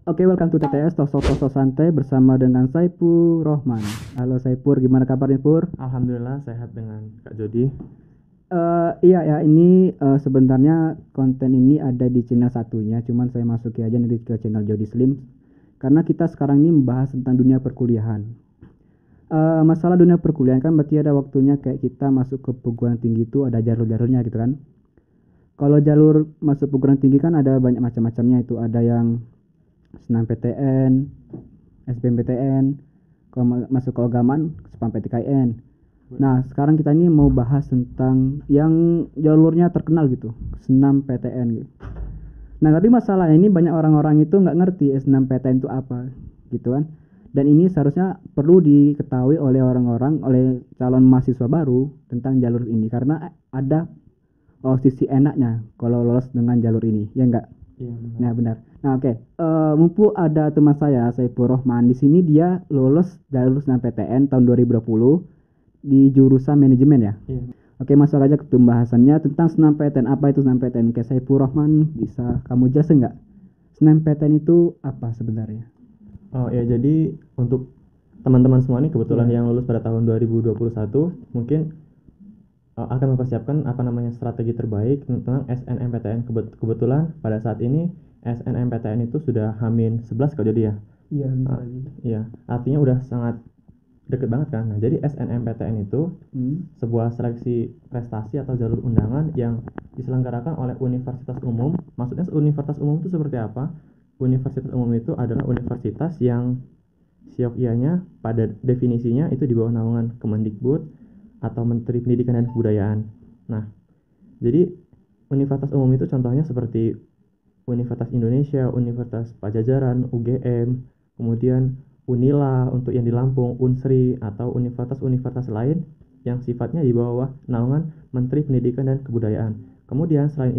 Oke, welcome to TTS Tosok-Tosok Santai bersama dengan Saipur Rohman. Halo Saipur, gimana kabarnya Pur? Alhamdulillah sehat dengan Kak Jody. Iya ya, ini sebenarnya konten ini ada di channel satunya, cuman saya masukin aja nanti ke channel Jody Slim. Karena kita sekarang ini membahas tentang dunia perkuliahan. Masalah dunia perkuliahan kan berarti ada waktunya kayak kita masuk ke perguruan tinggi itu ada jalur-jalurnya gitu kan. Kalau jalur masuk perguruan tinggi kan ada banyak macam-macamnya itu. Ada yang SNMPTN, SBMPTN, kalau masuk ke keagamaan SPAM PTKIN. Nah, sekarang kita ini mau bahas tentang yang jalurnya terkenal gitu, SNMPTN gitu. Nah, tapi masalahnya ini banyak orang-orang itu nggak ngerti SNMPTN itu apa gitu kan. Dan ini seharusnya perlu diketahui oleh orang-orang, oleh calon mahasiswa baru tentang jalur ini karena ada sisi enaknya kalau lolos dengan jalur ini, ya enggak? Iya benar. Nah, benar. Nah, oke. Mumpung ada teman saya, Saiful Rohman, di sini dia lolos jalur SNMPTN tahun 2020 di jurusan manajemen ya. Iya. Oke, masuk aja ke pembahasannya tentang SNMPTN. Apa itu SNMPTN? Oke, Saiful Rohman, bisa kamu jelasin nggak? SNMPTN itu apa sebenarnya? Oh ya, jadi untuk teman-teman semua nih kebetulan Iya. yang lulus pada tahun 2021 mungkin akan mempersiapkan strategi terbaik tentang SNMPTN. Kebetulan pada saat ini SNMPTN itu sudah Hamin 11 Kak Jody ya. Iya, bentar Ah, lagi. Iya, artinya udah sangat deket banget kan. Nah, jadi SNMPTN itu sebuah seleksi prestasi atau jalur undangan yang diselenggarakan oleh universitas umum. Maksudnya universitas umum itu seperti apa? Universitas umum itu adalah universitas yang siokianya pada definisinya itu di bawah naungan Kemendikbud atau Menteri Pendidikan dan Kebudayaan. Nah, jadi universitas umum itu contohnya seperti Universitas Indonesia, Universitas Pajajaran, UGM, kemudian Unila untuk yang di Lampung, Unsri, atau universitas-universitas lain yang sifatnya di bawah naungan Menteri Pendidikan dan Kebudayaan. Kemudian selain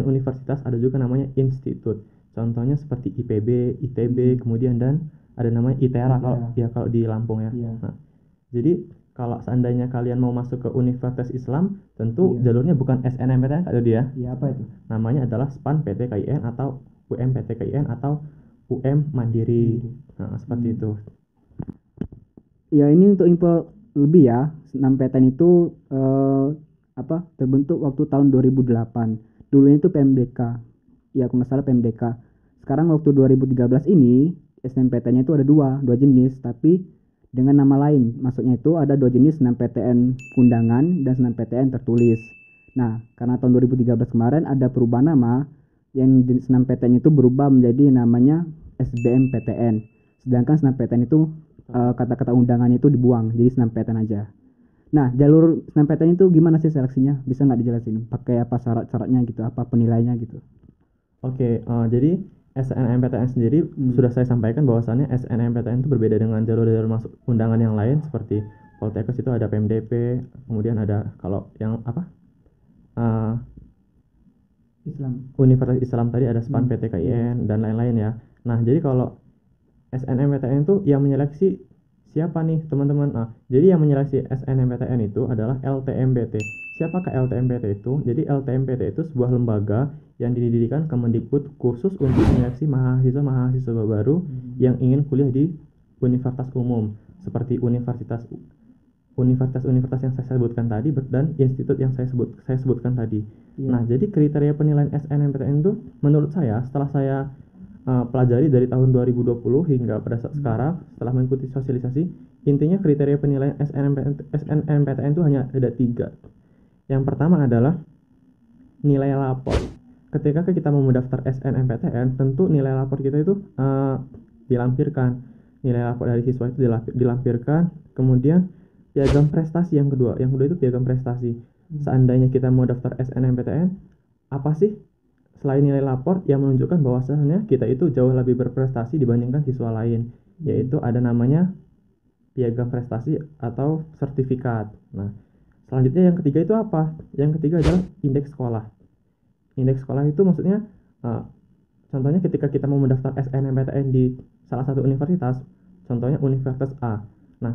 universitas ada juga namanya institut. Contohnya seperti IPB, ITB, kemudian dan ada namanya ITERA kalau di Lampung ya. Iya. Nah, jadi kalau seandainya kalian mau masuk ke Universitas Islam, tentu Iya. jalurnya bukan SNMPTN Kak Dodi ya. Iya, apa itu? Namanya adalah SPAN PTKIN atau UM PTKIN atau UM Mandiri. Nah, seperti itu. Ya, ini untuk info lebih ya. SNMPTN itu terbentuk waktu tahun 2008. Dulunya itu PMDK. Ya, aku nggak salah PMDK. Sekarang waktu 2013 ini SNMPTN itu ada dua jenis, tapi dengan nama lain. Maksudnya itu ada dua jenis, SNMPTN undangan dan SNMPTN tertulis. Nah, karena tahun 2013 kemarin ada perubahan nama, yang jenis SNMPTN itu berubah menjadi namanya SBMPTN. Sedangkan SNMPTN itu kata-kata undangannya itu dibuang, jadi SNMPTN aja. Nah, jalur SNMPTN itu gimana sih seleksinya? Bisa nggak dijelasin? Pakai apa syarat-syaratnya gitu? Apa penilaiannya gitu? Oke, jadi SNMPTN sendiri sudah saya sampaikan bahwasannya SNMPTN itu berbeda dengan jalur-jalur masuk undangan yang lain seperti Poltekkes itu ada PMDP, kemudian ada kalau yang apa? Islam. Universitas Islam tadi ada SPAN PTKIN dan lain-lain ya. Nah, jadi kalau SNMPTN itu yang menyeleksi siapa nih teman-teman? Nah, jadi yang menyeleksi SNMPTN itu adalah LTMPT. Siapakah LTMPT itu? Jadi LTMPT itu sebuah lembaga yang didirikan Kemendikbud khusus untuk menyeleksi mahasiswa-mahasiswa baru yang ingin kuliah di universitas umum seperti universitas yang saya sebutkan tadi dan institut yang saya sebutkan tadi. Nah, jadi kriteria penilaian SNMPTN itu menurut saya setelah saya pelajari dari tahun 2020 hingga pada saat sekarang setelah mengikuti sosialisasi, intinya kriteria penilaian SNMPTN itu hanya ada 3. Yang pertama adalah nilai lapor. Ketika kita mau mendaftar SNMPTN, tentu nilai lapor kita itu dilampirkan. Nilai lapor dari siswa itu dilampirkan. Kemudian piagam prestasi yang kedua itu piagam prestasi. Seandainya kita mau daftar SNMPTN, apa sih selain nilai lapor yang menunjukkan bahwasannya kita itu jauh lebih berprestasi dibandingkan siswa lain, yaitu ada namanya piagam prestasi atau sertifikat. Nah, selanjutnya yang ketiga itu apa? Yang ketiga adalah indeks sekolah. Indeks sekolah itu maksudnya contohnya ketika kita mau mendaftar SNMPTN di salah satu universitas, contohnya Universitas A. Nah,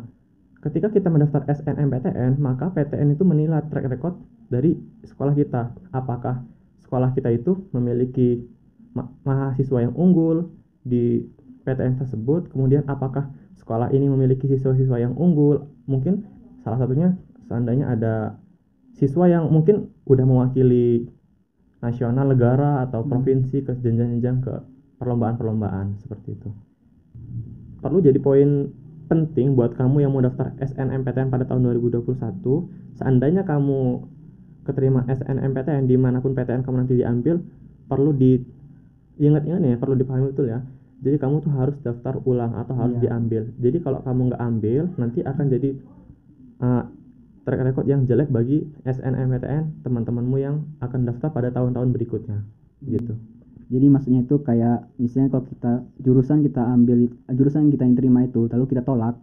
ketika kita mendaftar SNMPTN, maka PTN itu menilai track record dari sekolah kita. Apakah sekolah kita itu memiliki mahasiswa yang unggul, di PTN tersebut, kemudian apakah sekolah ini memiliki siswa-siswa yang unggul. Mungkin salah satunya seandainya ada siswa yang mungkin udah mewakili nasional, negara, atau provinsi ke jenjang-jenjang ke perlombaan-perlombaan seperti itu. Perlu jadi poin penting buat kamu yang mau daftar SNMPTN pada tahun 2021. Seandainya kamu keterima SNMPTN dimanapun PTN kamu nanti diambil, perlu diingat-ingat ya, perlu dipahami betul ya. Jadi kamu tuh harus daftar ulang atau harus diambil. Jadi kalau kamu nggak ambil, nanti akan jadi track record yang jelek bagi SNMPTN teman-temanmu yang akan daftar pada tahun-tahun berikutnya gitu. Jadi maksudnya itu kayak misalnya kalau kita jurusan kita ambil, jurusan kita yang terima itu lalu kita tolak,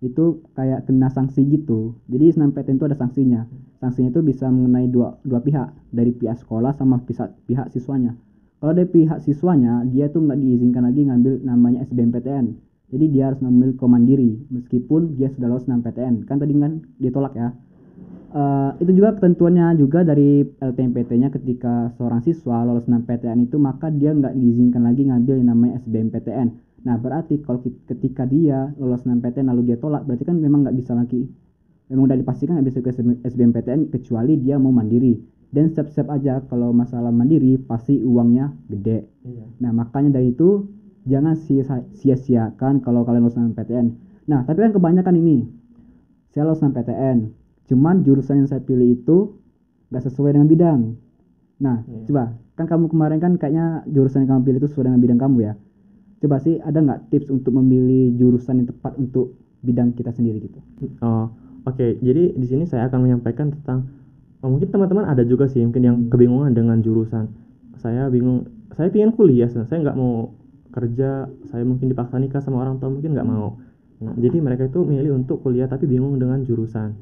itu kayak kena sanksi gitu. Jadi SNMPTN itu ada sanksinya. Sanksinya itu bisa mengenai dua pihak, dari pihak sekolah sama pihak siswanya. Kalau dari pihak siswanya, dia tuh nggak diizinkan lagi ngambil namanya SBMPTN. Jadi dia harus ngambil komandiri meskipun dia sudah lolos SNMPTN. Kan tadi kan dia tolak ya. Itu juga ketentuannya juga dari LTMPT-nya, ketika seorang siswa lolos SNMPTN itu maka dia nggak diizinkan lagi ngambil yang namanya SBMPTN. Nah berarti kalau ketika dia lolos SNMPTN lalu dia tolak, berarti kan memang nggak bisa lagi, memang udah dipastikan nggak bisa ke SBMPTN kecuali dia mau mandiri. Dan siap-siap aja kalau masalah mandiri pasti uangnya gede. Nah makanya dari itu jangan sia-siakan kalau kalian lolos SNMPTN. Nah tapi kan kebanyakan ini, saya lolos SNMPTN, cuman jurusan yang saya pilih itu gak sesuai dengan bidang. Nah coba, kan kamu kemarin kan kayaknya jurusan yang kamu pilih itu sesuai dengan bidang kamu ya. Coba sih ada nggak tips untuk memilih jurusan yang tepat untuk bidang kita sendiri gitu? Oke. Jadi di sini saya akan menyampaikan tentang mungkin teman-teman ada juga sih mungkin yang kebingungan dengan jurusan. Saya bingung, saya pengen kuliah, saya nggak mau kerja, saya mungkin dipaksa nikah sama orang tua, mungkin nggak mau. Nah, jadi mereka itu milih untuk kuliah tapi bingung dengan jurusan.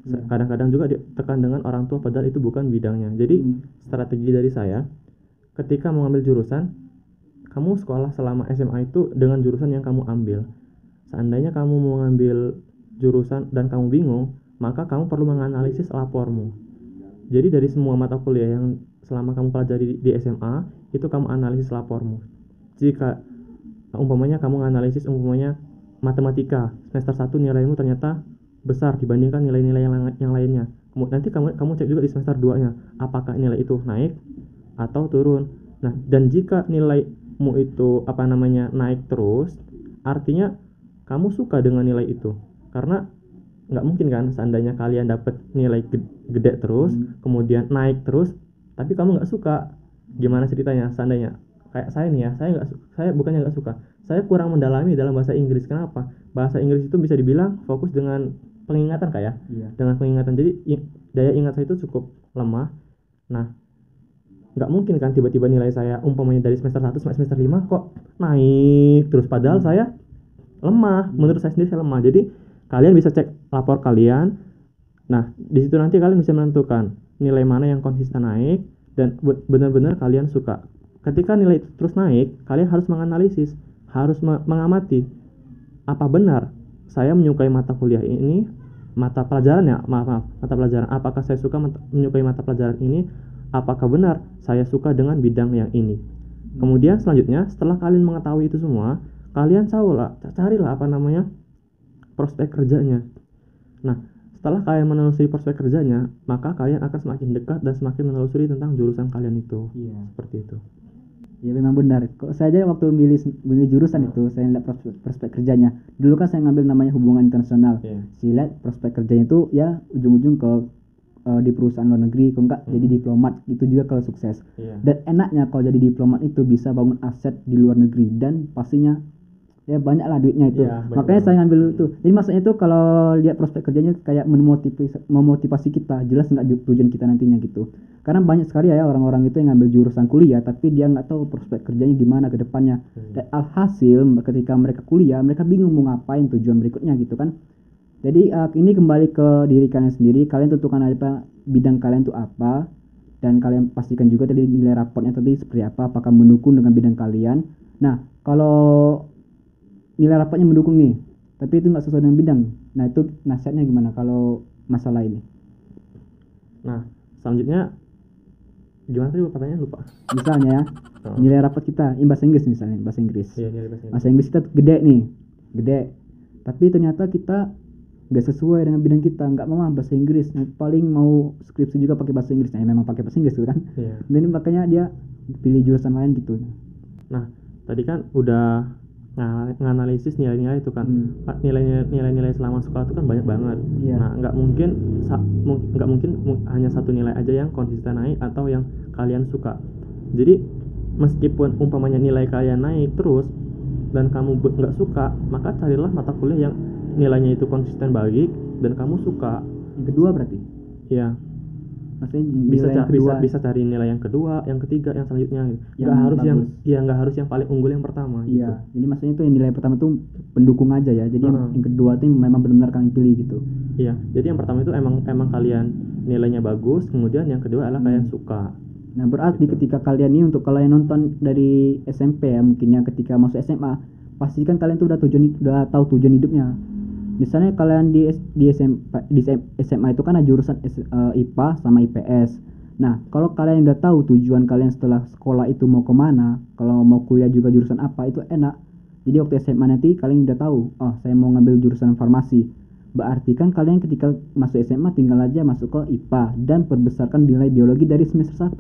Kadang-kadang juga ditekan dengan orang tua padahal itu bukan bidangnya. Jadi strategi dari saya, ketika mau ambil jurusan, kamu sekolah selama SMA itu dengan jurusan yang kamu ambil. Seandainya kamu mau ngambil jurusan dan kamu bingung, maka kamu perlu menganalisis lapormu. Jadi dari semua mata kuliah yang selama kamu pelajari di SMA, itu kamu analisis lapormu. Jika umpamanya kamu analisis umpamanya matematika semester 1 nilaimu ternyata besar dibandingkan nilai-nilai yang lainnya. Nanti kamu cek juga di semester 2-nya, apakah nilai itu naik atau turun. Nah, dan jika nilaimu itu naik terus, artinya kamu suka dengan nilai itu. Karena nggak mungkin kan seandainya kalian dapat nilai gede terus, kemudian naik terus, tapi kamu nggak suka. Gimana ceritanya? Seandainya kayak saya nih ya, saya bukannya nggak suka, saya kurang mendalami dalam bahasa Inggris. Kenapa? Bahasa Inggris itu bisa dibilang fokus dengan pengingatan kayak dengan pengingatan. Jadi daya ingat saya itu cukup lemah. Nah, nggak mungkin kan tiba-tiba nilai saya umpamanya dari semester 1 sampai semester 5 kok naik terus, padahal saya lemah. Menurut saya sendiri saya lemah. Jadi kalian bisa cek lapor kalian. Nah, di situ nanti kalian bisa menentukan nilai mana yang konsisten naik dan benar-benar kalian suka. Ketika nilai itu terus naik, kalian harus menganalisis, harus mengamati apa benar saya menyukai mata kuliah ini, mata pelajaran. Apakah saya suka menyukai mata pelajaran ini? Apakah benar saya suka dengan bidang yang ini? Kemudian selanjutnya, setelah kalian mengetahui itu semua, kalian carilah prospek kerjanya. Nah, setelah kalian menelusuri prospek kerjanya, maka kalian akan semakin dekat dan semakin menelusuri tentang jurusan kalian itu. Seperti itu. Ya memang benar. Kalau saya aja waktu milih jurusan itu, saya lihat prospek kerjanya. Dulu kan saya ngambil namanya hubungan internasional. Saya lihat prospek kerjanya itu ya ujung-ujung ke di perusahaan luar negeri, kalau enggak jadi diplomat. Itu juga kalau sukses. Dan enaknya kalau jadi diplomat itu bisa bangun aset di luar negeri dan pastinya ya banyak lah duitnya itu. Makanya saya ngambil itu. Jadi maksudnya itu kalau lihat prospek kerjanya kayak memotivasi kita, jelas nggak tujuan kita nantinya gitu. Karena banyak sekali ya orang-orang itu yang ngambil jurusan kuliah tapi dia nggak tahu prospek kerjanya gimana ke depannya. Dan alhasil ketika mereka kuliah mereka bingung mau ngapain tujuan berikutnya gitu kan. Jadi ini kembali ke diri kalian sendiri. Kalian tentukan apa bidang kalian itu apa, dan kalian pastikan juga tadi nilai raportnya tadi seperti apa, apakah mendukung dengan bidang kalian. Nah kalau nilai rapatnya mendukung nih tapi itu nggak sesuai dengan bidang, nah itu nasihatnya gimana kalau masalah ini? Nah, selanjutnya gimana tadi pertanyaan, lupa. Misalnya Nilai rapat kita, bahasa Inggris misalnya, bahasa Inggris. Iya, nilai bahasa Inggris. Bahasa Inggris kita gede nih, gede. Tapi ternyata kita nggak sesuai dengan bidang kita, nggak mau bahasa Inggris. Paling mau skripsi juga pakai bahasa Inggris. Nah, memang pakai bahasa Inggris tuh kan. Iya. Dan makanya dia pilih jurusan lain gitu. Nah, tadi kan udah nganalisis nilai-nilai itu kan. Nilai-nilai selama sekolah itu kan banyak banget. Iya. Nah, nggak mungkin hanya satu nilai aja yang konsisten naik atau yang kalian suka. Jadi meskipun umpamanya nilai kalian naik terus dan kamu nggak suka, maka carilah mata kuliah yang nilainya itu konsisten baik dan kamu suka. Yang kedua berarti? Iya. Maksudnya nilai yang kedua. Bisa cari nilai yang kedua, yang ketiga, yang selanjutnya. Yang nggak harus yang paling unggul yang pertama. Iya. Gitu. Jadi maksudnya itu yang nilai pertama itu pendukung aja ya. Jadi yang kedua itu memang benar-benar kalian pilih gitu. Iya. Jadi yang pertama itu emang kalian nilainya bagus, kemudian yang kedua adalah kalian suka. Nah, berarti gitu. Ketika kalian ini untuk kalian nonton dari SMP ya, mungkinnya ketika masuk SMA, pastikan kalian tuh udah tahu tujuan hidupnya. Misalnya kalian di SMA itu kan ada jurusan IPA sama IPS. Nah, kalau kalian udah tahu tujuan kalian setelah sekolah itu mau kemana, kalau mau kuliah juga jurusan apa, itu enak. Jadi waktu SMA nanti kalian udah tahu, oh saya mau ngambil jurusan farmasi. Berarti kan kalian ketika masuk SMA tinggal aja masuk ke IPA dan perbesarkan nilai biologi dari semester 1.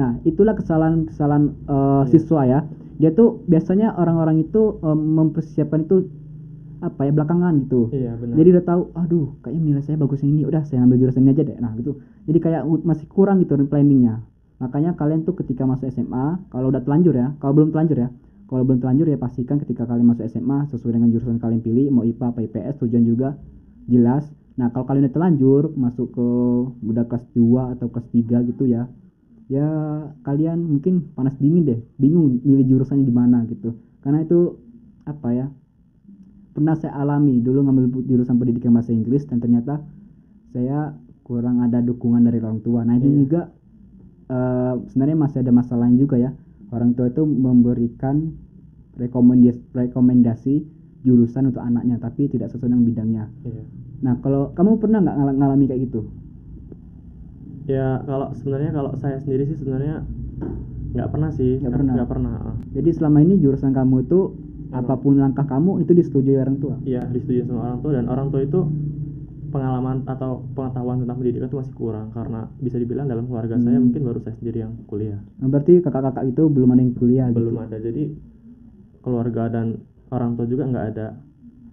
Nah, itulah kesalahan siswa ya. Dia tuh biasanya orang-orang itu mempersiapkan itu apa ya belakangan gitu. Iya, benar. Jadi udah tahu, aduh kayaknya nilai saya bagus ini, udah saya ambil jurusan ini aja deh. Nah gitu. Jadi kayak masih kurang gitu planningnya. Makanya kalian tuh ketika masuk SMA, kalau udah telanjur ya, kalau belum telanjur ya pastikan ketika kalian masuk SMA sesuai dengan jurusan kalian pilih, mau IPA apa IPS, tujuan juga jelas. Nah kalau kalian udah telanjur masuk ke udah kelas 2 atau kelas 3 gitu ya, ya kalian mungkin panas dingin deh, bingung milih jurusannya gimana gitu. Karena itu apa ya, pernah saya alami dulu ngambil jurusan pendidikan bahasa Inggris dan ternyata saya kurang ada dukungan dari orang tua. Nah itu juga sebenarnya masih ada masalah juga ya, orang tua itu memberikan rekomendasi jurusan untuk anaknya tapi tidak sesuai dengan bidangnya. Nah kalau kamu pernah nggak ngalami kayak gitu? Ya kalau saya sendiri sih sebenarnya nggak pernah sih. Nggak pernah. Jadi selama ini jurusan kamu itu apapun langkah kamu itu disetujui orang tua? Iya, disetujui sama orang tua, dan orang tua itu pengalaman atau pengetahuan tentang pendidikan itu masih kurang, karena bisa dibilang dalam keluarga saya mungkin baru saya sendiri yang kuliah. Nah, berarti kakak-kakak itu belum ada yang kuliah? Belum gitu? ada, jadi keluarga dan orang tua juga nggak ada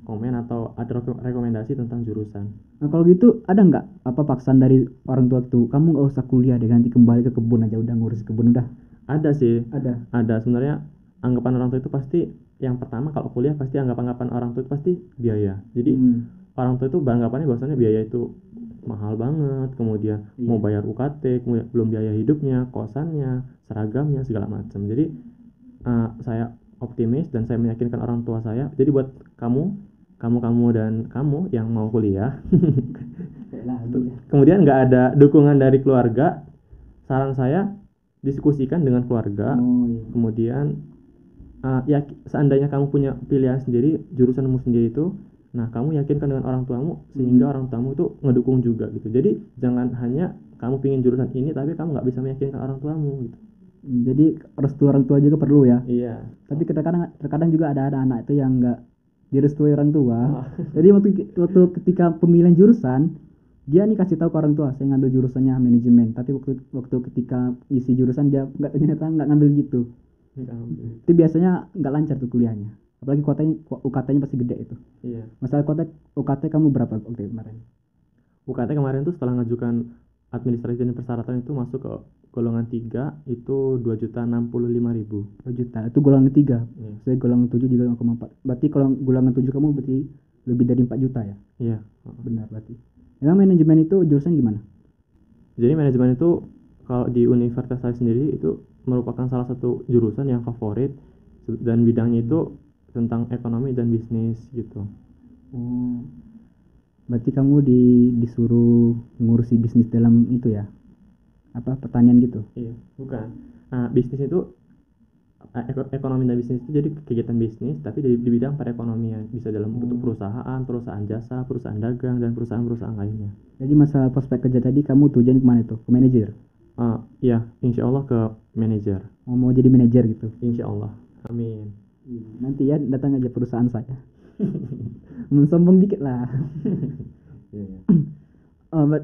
komen atau ada rekomendasi tentang jurusan. Nah kalau gitu ada nggak apa paksaan dari orang tua tuh, kamu nggak usah kuliah deh, nanti kembali ke kebun aja, udah ngurus kebun udah? Ada sih. Ada Sebenarnya anggapan orang tua itu pasti, yang pertama kalau kuliah pasti anggapan orang tua itu pasti biaya. Jadi orang tua itu beranggapannya bahwasannya biaya itu mahal banget, kemudian mau bayar UKT, kemudian belum biaya hidupnya, kosannya, seragamnya, segala macam. Jadi saya optimis dan saya meyakinkan orang tua saya. Jadi buat kamu dan kamu yang mau kuliah kemudian nggak ada dukungan dari keluarga, saran saya diskusikan dengan keluarga. Kemudian ya seandainya kamu punya pilihan sendiri, jurusanmu sendiri itu, nah kamu yakinkan dengan orang tuamu sehingga orang tuamu itu ngedukung juga gitu. Jadi jangan hanya kamu pingin jurusan ini tapi kamu nggak bisa meyakinkan orang tuamu gitu. Jadi restu orang tua juga perlu ya? Iya. Tapi terkadang juga ada anak itu yang nggak direstui orang tua. Jadi waktu ketika pemilihan jurusan, dia nih kasih tahu ke orang tua saya ngambil jurusannya manajemen, tapi waktu ketika isi jurusan dia ternyata nggak ngambil gitu. Itu biasanya nggak lancar tuh kuliahnya, apalagi UKT-nya pasti gede itu. Iya. Masalah UKT kamu berapa waktu kemarin? UKT kemarin tuh setelah ngajukan administrasi dan persyaratan itu masuk ke golongan 3 itu 2.065.000. 2 juta itu golongan 3. Saya golongan 7 juga 0,4. Berarti kalau golongan 7 kamu berarti lebih dari 4 juta ya? Iya. Benar berarti. Emang manajemen itu jurusan gimana? Jadi manajemen itu kalau di universitas saya sendiri itu merupakan salah satu jurusan yang favorit, dan bidangnya itu tentang ekonomi dan bisnis gitu. Berarti kamu disuruh ngurusi bisnis dalam itu ya? Apa pertanian gitu? Iya, bukan. Nah, bisnis itu ekonomi dan bisnis itu jadi kegiatan bisnis tapi di bidang perekonomian, bisa dalam bentuk perusahaan jasa, perusahaan dagang, dan perusahaan-perusahaan lainnya. Jadi masalah prospek kerja tadi kamu tujuan kemana itu? Ke manajer? Iya, insya Allah ke manajer. Mau jadi manajer gitu. Insya Allah. Amin. Nanti ya datang aja perusahaan saya. Mensombong dikit lah. Iya, iya.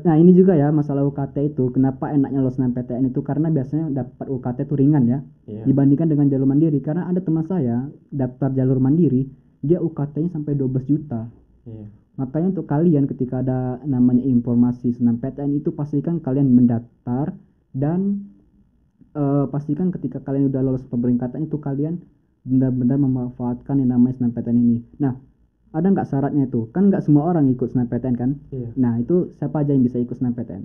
Nah ini juga ya masalah UKT itu, kenapa enaknya lulus SNMPTN itu karena biasanya dapat UKT itu ringan ya, Iya. dibandingkan dengan jalur mandiri. Karena ada teman saya daftar jalur mandiri, dia UKT-nya sampai 12 juta. Iya. Makanya untuk kalian ketika ada namanya informasi SNMPTN itu pastikan kalian mendaftar dan pastikan ketika kalian udah lolos pemeringkatan itu kalian benar-benar memanfaatkan yang namanya SNMPTN ini. Nah, ada nggak syaratnya itu? Kan nggak semua orang ikut SNMPTN kan? Iya. Nah, itu siapa aja yang bisa ikut SNMPTN?